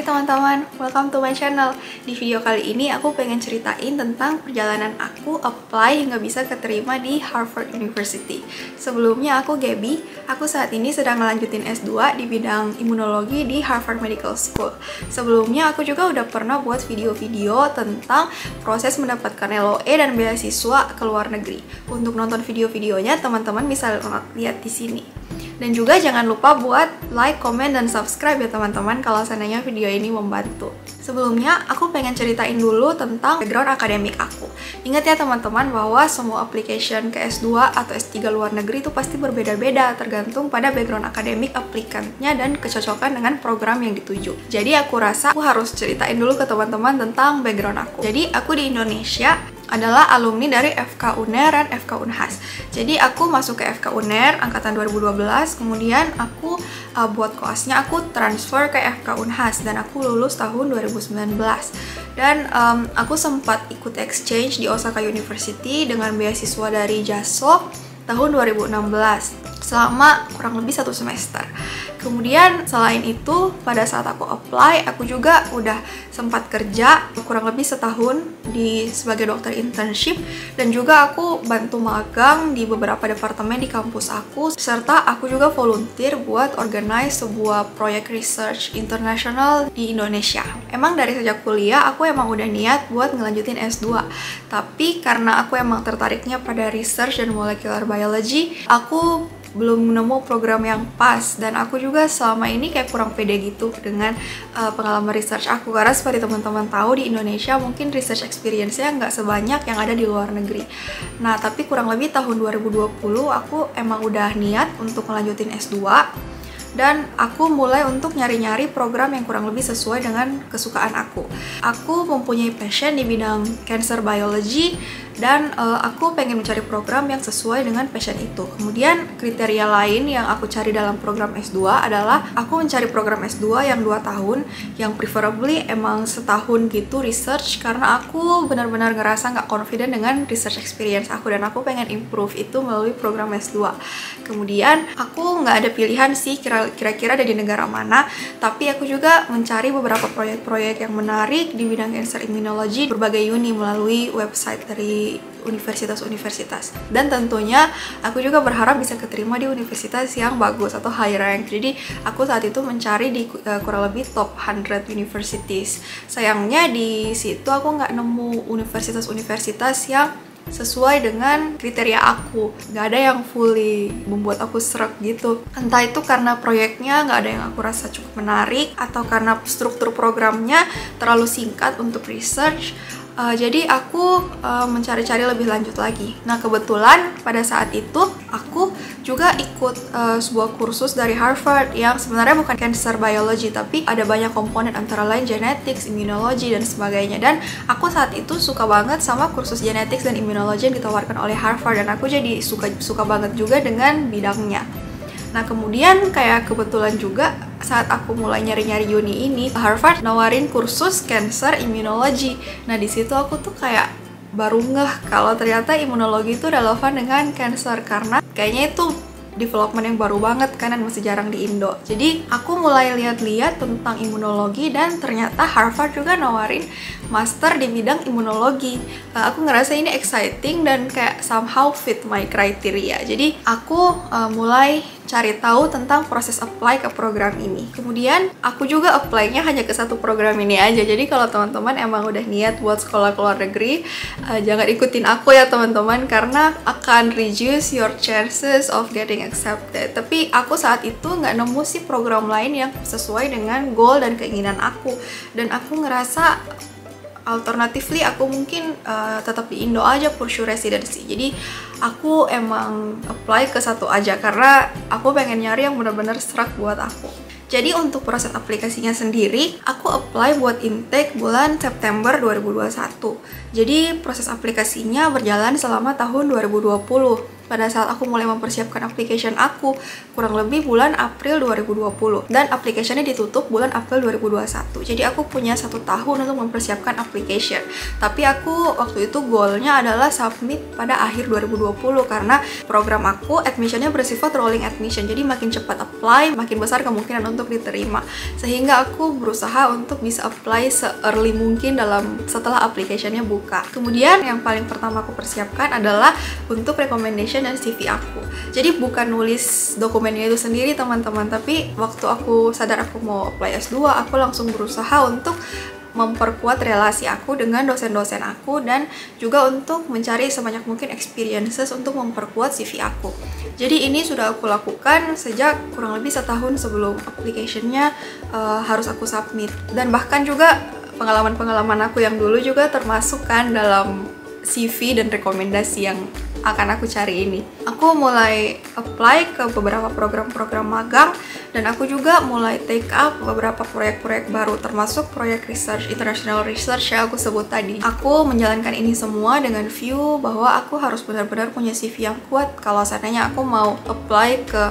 Hai teman-teman, welcome to my channel. Di video kali ini aku pengen ceritain tentang perjalanan aku apply hingga bisa keterima di Harvard University. Sebelumnya aku Gaby, aku saat ini sedang melanjutin S2 di bidang imunologi di Harvard Medical School. Sebelumnya aku juga udah pernah buat video-video tentang proses mendapatkan LOE dan beasiswa ke luar negeri. Untuk nonton video-videonya teman-teman bisa lihat di sini. Dan juga jangan lupa buat like, comment, dan subscribe ya teman-teman kalau seandainya video ini membantu. Sebelumnya, aku pengen ceritain dulu tentang background akademik aku. Ingat ya teman-teman bahwa semua application ke S2 atau S3 luar negeri itu pasti berbeda-beda tergantung pada background akademik aplikantnya dan kecocokan dengan program yang dituju. Jadi aku rasa aku harus ceritain dulu ke teman-teman tentang background aku. Jadi aku di Indonesia adalah alumni dari FK UNER dan FK Unhas. Jadi aku masuk ke FK UNER angkatan 2012, kemudian aku buat koasnya aku transfer ke FK Unhas dan aku lulus tahun 2019. Dan aku sempat ikut exchange di Osaka University dengan beasiswa dari JASO tahun 2016 selama kurang lebih 1 semester. Kemudian selain itu pada saat aku apply aku juga udah sempat kerja kurang lebih setahun sebagai dokter internship, dan juga aku bantu magang di beberapa departemen di kampus aku, serta aku juga volunteer buat organize sebuah proyek research internasional di Indonesia. Emang dari sejak kuliah aku emang udah niat buat ngelanjutin S2, tapi karena aku emang tertariknya pada research dan molecular biology, aku belum nemu program yang pas, dan aku juga selama ini kayak kurang pede gitu dengan pengalaman research aku, karena seperti teman-teman tahu di Indonesia mungkin research experience-nya nggak sebanyak yang ada di luar negeri. Nah tapi kurang lebih tahun 2020 aku emang udah niat untuk melanjutin S2, dan aku mulai untuk nyari-nyari program yang kurang lebih sesuai dengan kesukaan aku. Aku mempunyai passion di bidang cancer biology, dan aku pengen mencari program yang sesuai dengan passion itu. Kemudian kriteria lain yang aku cari dalam program S2 adalah aku mencari program S2 yang 2 tahun, yang preferably emang setahun gitu research, karena aku benar-benar ngerasa nggak confident dengan research experience aku, dan aku pengen improve itu melalui program S2. Kemudian aku nggak ada pilihan sih kira-kira ada di negara mana, tapi aku juga mencari beberapa proyek-proyek yang menarik di bidang cancer immunology berbagai uni melalui website dari universitas-universitas. Dan tentunya aku juga berharap bisa keterima di universitas yang bagus atau high rank. Jadi aku saat itu mencari di kurang lebih top 100 universities. Sayangnya di situ aku nggak nemu universitas-universitas yang sesuai dengan kriteria aku. Nggak ada yang fully membuat aku serak gitu. Entah itu karena proyeknya nggak ada yang aku rasa cukup menarik, atau karena struktur programnya terlalu singkat untuk research. Jadi aku mencari-cari lebih lanjut lagi. Nah kebetulan pada saat itu aku juga ikut sebuah kursus dari Harvard yang sebenarnya bukan cancer biology, tapi ada banyak komponen antara lain genetics, immunology, dan sebagainya. Dan aku saat itu suka banget sama kursus genetics dan immunology yang ditawarkan oleh Harvard, dan aku jadi suka banget juga dengan bidangnya. Nah kemudian kayak kebetulan juga saat aku mulai nyari-nyari uni ini, Harvard nawarin kursus cancer immunology. Nah di situ aku tuh kayak baru ngeh kalau ternyata imunologi itu relevan dengan cancer, karena kayaknya itu development yang baru banget kan, dan masih jarang di Indo. Jadi aku mulai lihat-lihat tentang imunologi, dan ternyata Harvard juga nawarin master di bidang imunologi. Aku ngerasa ini exciting dan kayak somehow fit my criteria. Jadi aku mulai cari tahu tentang proses apply ke program ini. Kemudian aku juga apply-nya hanya ke satu program ini aja. Jadi kalau teman-teman emang udah niat buat sekolah ke luar negeri, jangan ikutin aku ya teman-teman, karena akan reduce your chances of getting accepted. Tapi aku saat itu nggak nemu sih program lain yang sesuai dengan goal dan keinginan aku, dan aku ngerasa alternatively aku mungkin tetap di Indo aja pursue residency. Jadi aku emang apply ke satu aja karena aku pengen nyari yang benar-benar serak buat aku. Jadi untuk proses aplikasinya sendiri, aku apply buat intake bulan September 2021. Jadi proses aplikasinya berjalan selama tahun 2020. pada saat aku mulai mempersiapkan application aku kurang lebih bulan April 2020, dan application-nya ditutup bulan April 2021. Jadi aku punya 1 tahun untuk mempersiapkan application. Tapi aku waktu itu goalnya adalah submit pada akhir 2020 karena program aku admissionnya bersifat rolling admission. Jadi makin cepat apply, makin besar kemungkinan untuk diterima. Sehingga aku berusaha untuk bisa apply se-early mungkin setelah application-nya buka. Kemudian yang paling pertama aku persiapkan adalah untuk recommendation dan CV aku. Jadi bukan nulis dokumennya itu sendiri teman-teman, tapi waktu aku sadar aku mau apply S2, aku langsung berusaha untuk memperkuat relasi aku dengan dosen-dosen aku dan juga untuk mencari sebanyak mungkin experiences untuk memperkuat CV aku. Jadi ini sudah aku lakukan sejak kurang lebih 1 tahun sebelum application-nya harus aku submit. Dan bahkan juga pengalaman-pengalaman aku yang dulu juga termasuk kan dalam CV dan rekomendasi yang akan aku cari ini. Aku mulai apply ke beberapa program-program magang dan aku juga mulai take up beberapa proyek-proyek baru, termasuk proyek research, international research yang aku sebut tadi. Aku menjalankan ini semua dengan view bahwa aku harus benar-benar punya CV yang kuat kalau seandainya aku mau apply ke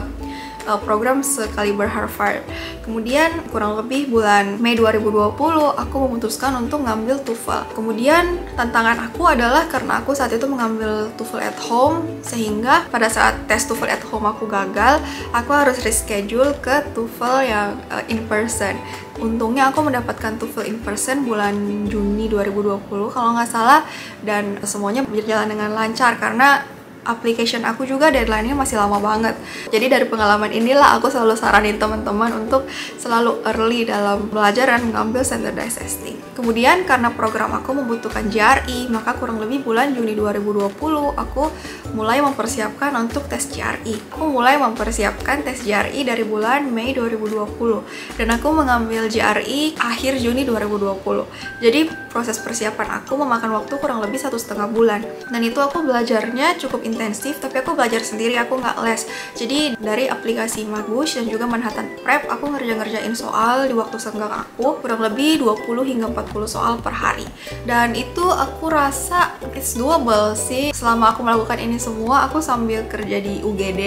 program sekaliber Harvard. Kemudian kurang lebih bulan Mei 2020 aku memutuskan untuk ngambil TOEFL. Kemudian tantangan aku adalah karena aku saat itu mengambil TOEFL at home, sehingga pada saat tes TOEFL at home aku gagal, aku harus reschedule ke TOEFL yang in person. Untungnya aku mendapatkan TOEFL in person bulan Juni 2020 kalau nggak salah, dan semuanya berjalan dengan lancar karena application aku juga deadline-nya masih lama banget. Jadi dari pengalaman inilah aku selalu saranin teman-teman untuk selalu early dalam belajar dan mengambil standardized testing. Kemudian karena program aku membutuhkan GRE, maka kurang lebih bulan Juni 2020 aku mulai mempersiapkan untuk tes GRE. Aku mulai mempersiapkan tes GRE dari bulan Mei 2020 dan aku mengambil GRE akhir Juni 2020. Jadi proses persiapan aku memakan waktu kurang lebih 1,5 bulan. Dan itu aku belajarnya cukup intensif, tapi aku belajar sendiri, aku nggak les. Jadi dari aplikasi Magus dan juga Manhattan Prep, aku ngerjain soal di waktu senggang aku kurang lebih 20 hingga 40 soal per hari. Dan itu aku rasa it's doable sih. Selama aku melakukan ini semua, aku sambil kerja di UGD,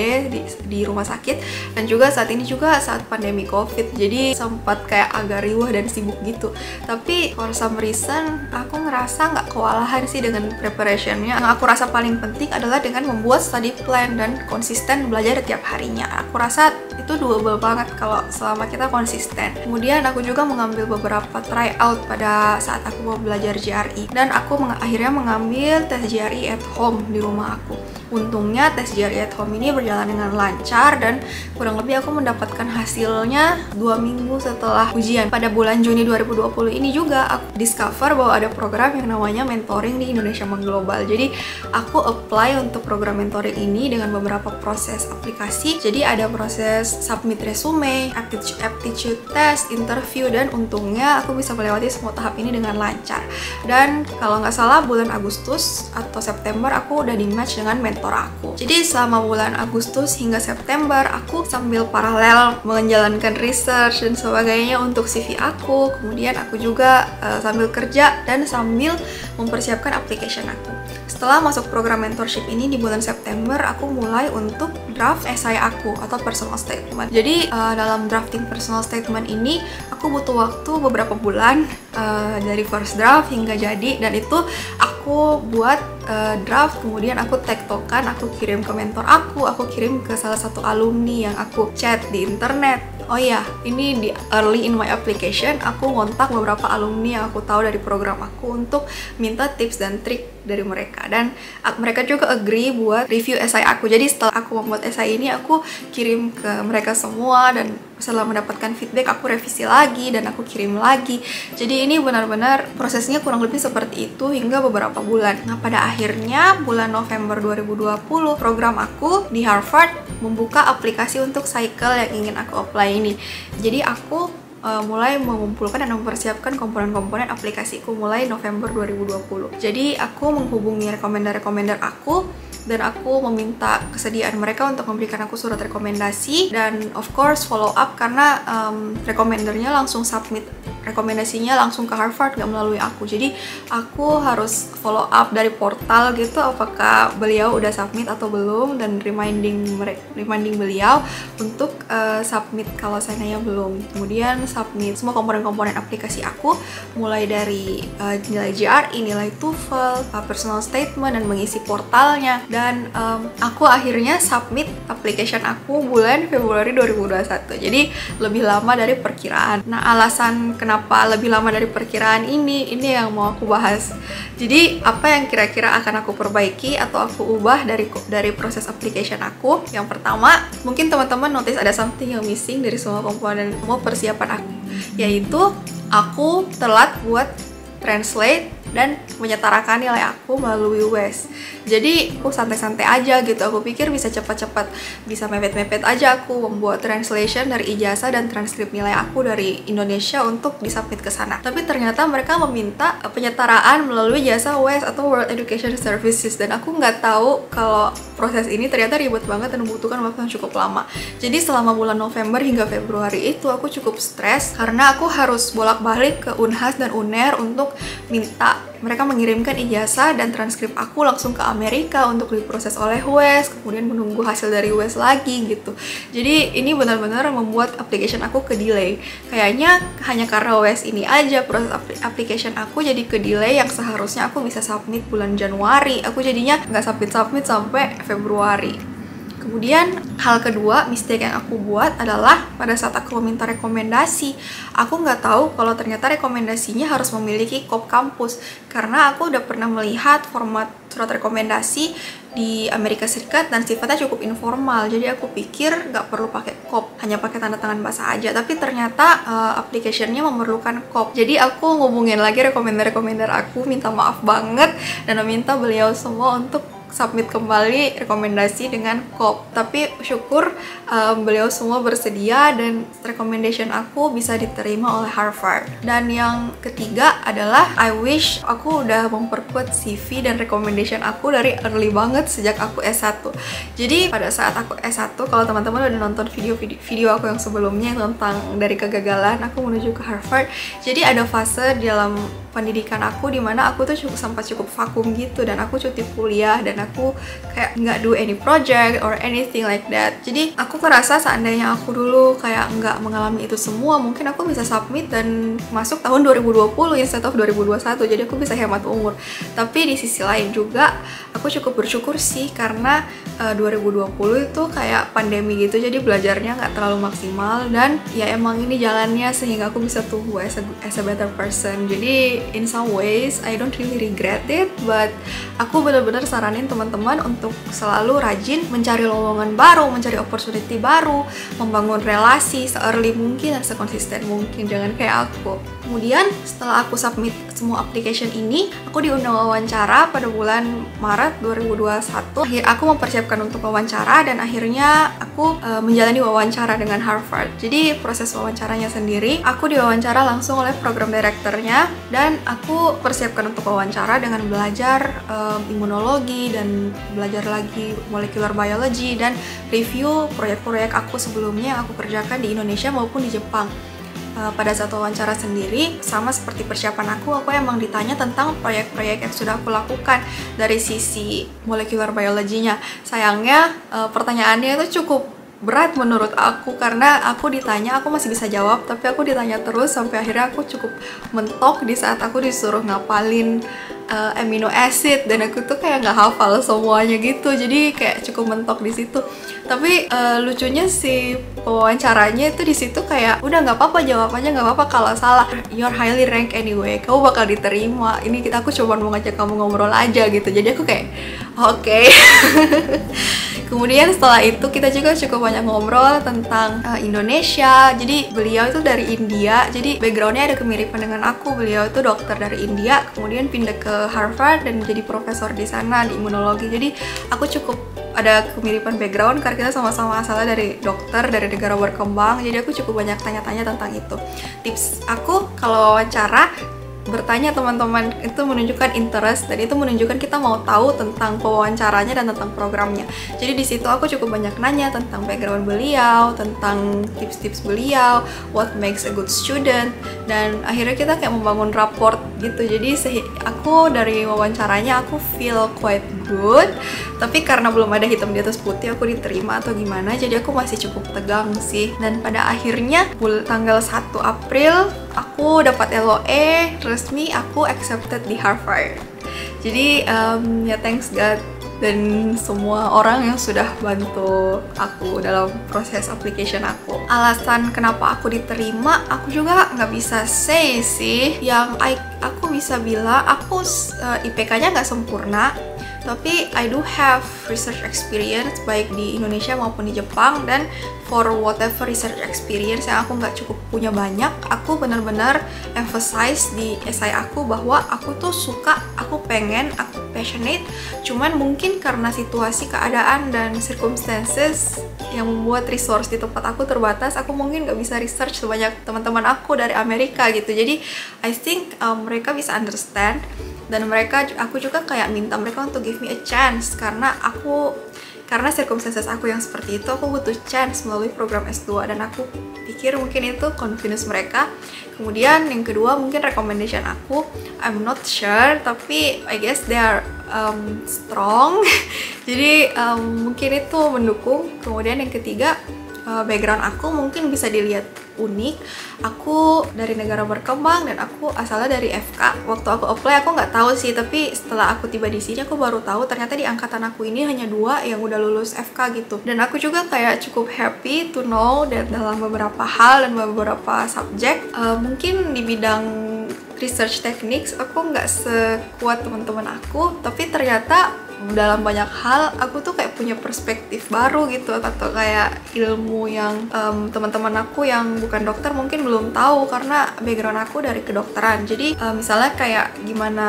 di rumah sakit, dan juga saat ini juga saat pandemi COVID. Jadi sempat kayak agak riuh dan sibuk gitu. Tapi for some reason, aku ngerasa nggak kewalahan sih dengan preparationnya. Yang aku rasa paling penting adalah dengan membuat study plan dan konsisten belajar tiap harinya. Aku rasa itu doable banget kalau selama kita konsisten. Kemudian aku juga mengambil beberapa tryout pada saat aku mau belajar GRE, dan aku akhirnya mengambil tes GRE at home di rumah aku. Untungnya tes GRE at home ini berjalan dengan lancar dan kurang lebih aku mendapatkan hasilnya 2 minggu setelah ujian. Pada bulan Juni 2020 ini juga aku discover bahwa ada program yang namanya mentoring di Indonesia Mengglobal. Jadi aku apply untuk program mentoring ini dengan beberapa proses aplikasi. Jadi ada proses submit resume, aptitude test, interview, dan untungnya aku bisa melewati semua tahap ini dengan lancar. Dan kalau nggak salah bulan Agustus atau September aku udah di match dengan mentor aku. Jadi selama bulan Agustus hingga September aku sambil paralel menjalankan research dan sebagainya untuk CV aku. Kemudian aku juga sambil kerja dan sambil mempersiapkan application aku. Setelah masuk program mentorship ini di bulan September, aku mulai untuk draft essay aku atau personal statement. Jadi dalam drafting personal statement ini aku butuh waktu beberapa bulan dari first draft hingga jadi, dan itu aku buat draft, kemudian aku tektokan, aku kirim ke mentor aku kirim ke salah satu alumni yang aku chat di internet. Oh iya, ini di early in my application, aku ngontak beberapa alumni yang aku tahu dari program aku untuk minta tips dan trik dari mereka, dan mereka juga agree buat review essay aku. Jadi setelah aku membuat essay ini, aku kirim ke mereka semua, dan setelah mendapatkan feedback aku revisi lagi dan aku kirim lagi. Jadi ini benar-benar prosesnya kurang lebih seperti itu hingga beberapa bulan. Nah, pada akhirnya bulan November 2020 program aku di Harvard membuka aplikasi untuk cycle yang ingin aku apply ini. Jadi aku mulai mengumpulkan dan mempersiapkan komponen-komponen aplikasiku mulai November 2020. Jadi aku menghubungi rekomender-rekomender aku dan aku meminta kesediaan mereka untuk memberikan aku surat rekomendasi, dan of course follow up karena rekomendernya langsung submit rekomendasinya langsung ke Harvard, nggak melalui aku. Jadi aku harus follow up dari portal gitu apakah beliau udah submit atau belum, dan reminding beliau untuk submit kalau seandainya belum. Kemudian submit semua komponen-komponen aplikasi aku, mulai dari nilai GRE, nilai TOEFL, personal statement, dan mengisi portalnya. Dan aku akhirnya submit application aku bulan Februari 2021. Jadi lebih lama dari perkiraan. Nah, alasan kenapa lebih lama dari perkiraan ini yang mau aku bahas. Jadi apa yang kira-kira akan aku perbaiki atau aku ubah dari proses application aku? Yang pertama, mungkin teman-teman notice ada something yang missing dari semua komponen persiapan aku, yaitu aku telat buat translate dan menyetarakan nilai aku melalui UAS. Jadi aku santai-santai aja gitu, aku pikir bisa cepat-cepat, bisa mepet-mepet aja aku membuat translation dari ijazah dan transkrip nilai aku dari Indonesia untuk disubmit ke sana. Tapi ternyata mereka meminta penyetaraan melalui jasa UAS atau World Education Services, dan aku nggak tahu kalau proses ini ternyata ribet banget dan membutuhkan waktu yang cukup lama. Jadi selama bulan November hingga Februari itu aku cukup stres karena aku harus bolak-balik ke Unhas dan UNER untuk minta mereka mengirimkan ijazah dan transkrip aku langsung ke Amerika untuk diproses oleh UAS, kemudian menunggu hasil dari UAS lagi gitu. Jadi ini benar-benar membuat application aku ke delay. Kayaknya hanya karena UAS ini aja proses application aku jadi ke delay, yang seharusnya aku bisa submit bulan Januari, aku jadinya nggak submit sampai Februari. Kemudian hal kedua, mistake yang aku buat adalah pada saat aku meminta rekomendasi, aku nggak tahu kalau ternyata rekomendasinya harus memiliki kop kampus, karena aku udah pernah melihat format surat rekomendasi di Amerika Serikat dan sifatnya cukup informal. Jadi aku pikir nggak perlu pakai kop, hanya pakai tanda tangan basah aja. Tapi ternyata application-nya memerlukan kop. Jadi aku ngubungin lagi rekomender aku, minta maaf banget dan meminta beliau semua untuk submit kembali rekomendasi dengan kop. Tapi syukur beliau semua bersedia dan recommendation aku bisa diterima oleh Harvard. Dan yang ketiga adalah I wish aku udah memperkuat CV dan recommendation aku dari early banget sejak aku S1. Jadi pada saat aku S1, kalau teman-teman udah nonton video aku yang sebelumnya tentang dari kegagalan aku menuju ke Harvard, jadi ada fase di dalam pendidikan aku dimana aku tuh sempat cukup vakum gitu, dan aku cuti kuliah dan aku kayak nggak do any project or anything like that. Jadi aku ngerasa seandainya aku dulu kayak nggak mengalami itu semua, mungkin aku bisa submit dan masuk tahun 2020 instead of 2021, jadi aku bisa hemat umur. Tapi di sisi lain juga aku cukup bersyukur sih karena 2020 itu kayak pandemi gitu, jadi belajarnya nggak terlalu maksimal, dan ya emang ini jalannya sehingga aku bisa tumbuh as a better person. Jadi in some ways I don't really regret it, but aku benar-benar saranin teman-teman untuk selalu rajin mencari lowongan baru, mencari opportunity baru, membangun relasi se-early mungkin dan sekonsisten mungkin, jangan kayak aku. Kemudian setelah aku submit semua application ini, aku diundang wawancara pada bulan Maret 2021. Aku mempersiapkan untuk wawancara dan akhirnya aku menjalani wawancara dengan Harvard. Jadi proses wawancaranya sendiri, aku diwawancara langsung oleh program direkturnya, dan aku persiapkan untuk wawancara dengan belajar imunologi dan belajar lagi molecular biology dan review proyek-proyek aku sebelumnya yang aku kerjakan di Indonesia maupun di Jepang. Pada saat wawancara sendiri, sama seperti persiapan aku emang ditanya tentang proyek-proyek yang sudah aku lakukan dari sisi molecular biology-nya. Sayangnya pertanyaannya itu cukup berat menurut aku, karena aku ditanya, aku masih bisa jawab, tapi aku ditanya terus sampai akhirnya aku cukup mentok di saat aku disuruh ngapalin amino acid, dan aku tuh kayak nggak hafal semuanya gitu, jadi kayak cukup mentok di situ. Tapi lucunya si pewawancaranya itu di situ kayak udah nggak apa-apa jawabannya, nggak apa-apa kalau salah, you're highly ranked anyway, kamu bakal diterima, ini aku cuma mau ngajak kamu ngobrol aja gitu. Jadi aku kayak oke. Kemudian setelah itu kita juga cukup banyak ngobrol tentang Indonesia. Jadi beliau itu dari India, jadi backgroundnya ada kemiripan dengan aku. Beliau itu dokter dari India, kemudian pindah ke Harvard dan jadi profesor di sana di imunologi. Jadi aku cukup ada kemiripan background karena kita sama-sama asalnya dari dokter, dari negara berkembang. Jadi aku cukup banyak tanya-tanya tentang itu. Tips aku kalau wawancara, bertanya teman-teman itu menunjukkan interest, dan itu menunjukkan kita mau tahu tentang pewawancaranya dan tentang programnya. Jadi di situ aku cukup banyak nanya tentang background beliau, tentang tips-tips beliau, what makes a good student, dan akhirnya kita kayak membangun rapport gitu. Jadi aku dari wawancaranya aku feel quite good, tapi karena belum ada hitam di atas putih aku diterima atau gimana, jadi aku masih cukup tegang sih. Dan pada akhirnya tanggal 1 April aku dapat LOE resmi, aku accepted di Harvard. Jadi ya thanks God dan semua orang yang sudah bantu aku dalam proses application aku. Alasan kenapa aku diterima aku juga nggak bisa say sih. Yang aku bisa bilang aku IPK-nya nggak sempurna, tapi I do have research experience baik di Indonesia maupun di Jepang, dan for whatever research experience yang aku nggak cukup punya banyak, aku benar-benar emphasize di essay aku bahwa aku tuh suka, aku pengen, aku passionate, cuman mungkin karena situasi, keadaan, dan circumstances yang membuat resource di tempat aku terbatas, aku mungkin nggak bisa research sebanyak teman-teman aku dari Amerika gitu. Jadi I think mereka bisa understand, dan aku juga kayak minta mereka untuk give me a chance karena circumstances aku yang seperti itu, aku butuh chance melalui program S2, dan aku pikir mungkin itu confidence mereka. Kemudian yang kedua mungkin recommendation aku, I'm not sure, tapi I guess they are strong. Jadi mungkin itu mendukung. Kemudian yang ketiga, background aku mungkin bisa dilihat unik. Aku dari negara berkembang dan aku asalnya dari FK. Waktu aku apply aku nggak tahu sih, tapi setelah aku tiba di sini aku baru tahu ternyata di angkatan aku ini hanya 2 yang udah lulus FK gitu. Dan aku juga kayak cukup happy to know that dalam beberapa hal dan beberapa subjek, mungkin di bidang research techniques aku nggak sekuat teman-teman aku, tapi ternyata dalam banyak hal aku tuh kayak punya perspektif baru gitu, atau kayak ilmu yang teman-teman aku yang bukan dokter mungkin belum tahu karena background aku dari kedokteran. Jadi misalnya kayak gimana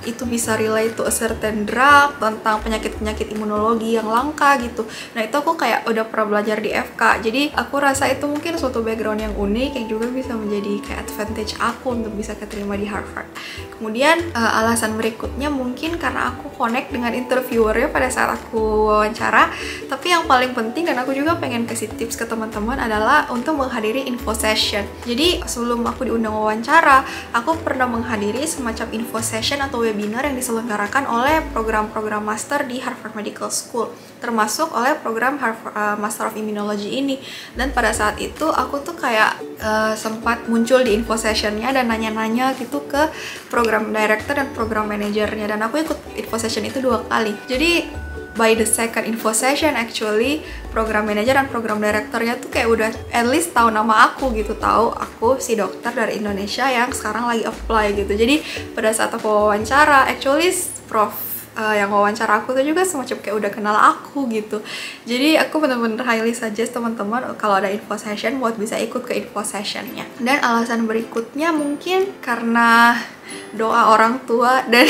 itu bisa relate to a certain drug, tentang penyakit-penyakit imunologi yang langka gitu. Nah itu aku kayak udah pernah belajar di FK, jadi aku rasa itu mungkin suatu background yang unik yang juga bisa menjadi kayak advantage aku untuk bisa keterima di Harvard. Kemudian alasan berikutnya mungkin karena aku connect dengan interviewernya pada saat aku wawancara. Tapi yang paling penting dan aku juga pengen kasih tips ke teman-teman adalah untuk menghadiri info session. Jadi sebelum aku diundang wawancara, aku pernah menghadiri semacam info session atau webinar yang diselenggarakan oleh program-program master di Harvard Medical School, termasuk oleh program Master of Immunology ini. Dan pada saat itu aku tuh kayak sempat muncul di info sessionnya dan nanya-nanya gitu ke program director dan program manajernya, dan aku ikut info session itu 2 kali. Jadi by the second info session actually program manager dan program directornya tuh kayak udah at least tahu nama aku gitu, tahu aku si dokter dari Indonesia yang sekarang lagi apply gitu. Jadi pada saat aku wawancara actually prof yang wawancara aku tuh juga semacam kayak udah kenal aku gitu. Jadi aku bener-bener highly suggest teman-teman kalau ada info session buat bisa ikut ke info sessionnya. Dan alasan berikutnya mungkin karena doa orang tua dan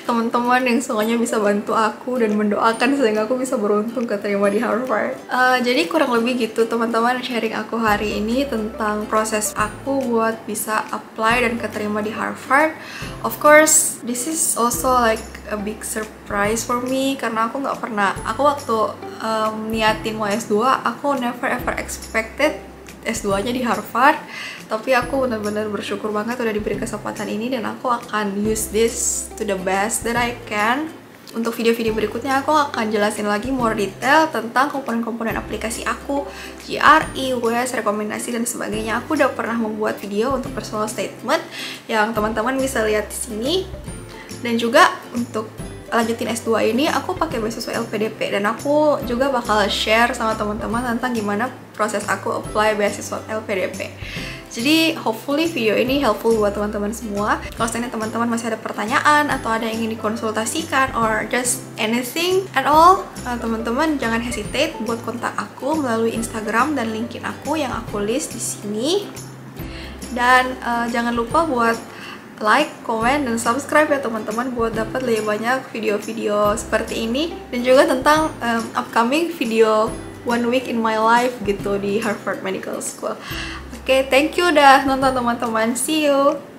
teman-teman yang semuanya bisa bantu aku dan mendoakan sehingga aku bisa beruntung keterima di Harvard. Jadi kurang lebih gitu teman-teman sharing aku hari ini tentang proses aku buat bisa apply dan keterima di Harvard. Of course, this is also like a big surprise for me karena aku nggak pernah, aku waktu niatin mau S2, aku never ever expected S2-nya di Harvard, tapi aku benar-benar bersyukur banget udah diberi kesempatan ini dan aku akan use this to the best that I can. Untuk video-video berikutnya aku akan jelasin lagi more detail tentang komponen-komponen aplikasi aku, GRE, WES, rekomendasi, dan sebagainya. Aku udah pernah membuat video untuk personal statement yang teman-teman bisa lihat di sini. Dan juga untuk lanjutin S2 ini aku pakai beasiswa LPDP, dan aku juga bakal share sama teman-teman tentang gimana proses aku apply beasiswa LPDP. Jadi hopefully video ini helpful buat teman-teman semua. Kalau seandainya teman-teman masih ada pertanyaan atau ada yang ingin dikonsultasikan or just anything at all, teman-teman jangan hesitate buat kontak aku melalui Instagram dan LinkedIn aku yang aku list di sini. Dan jangan lupa buat like, comment, dan subscribe ya teman-teman buat dapat lebih banyak video-video seperti ini dan juga tentang upcoming video 1 week in my life gitu di Harvard Medical School. Oke, thank you udah nonton teman-teman. See you!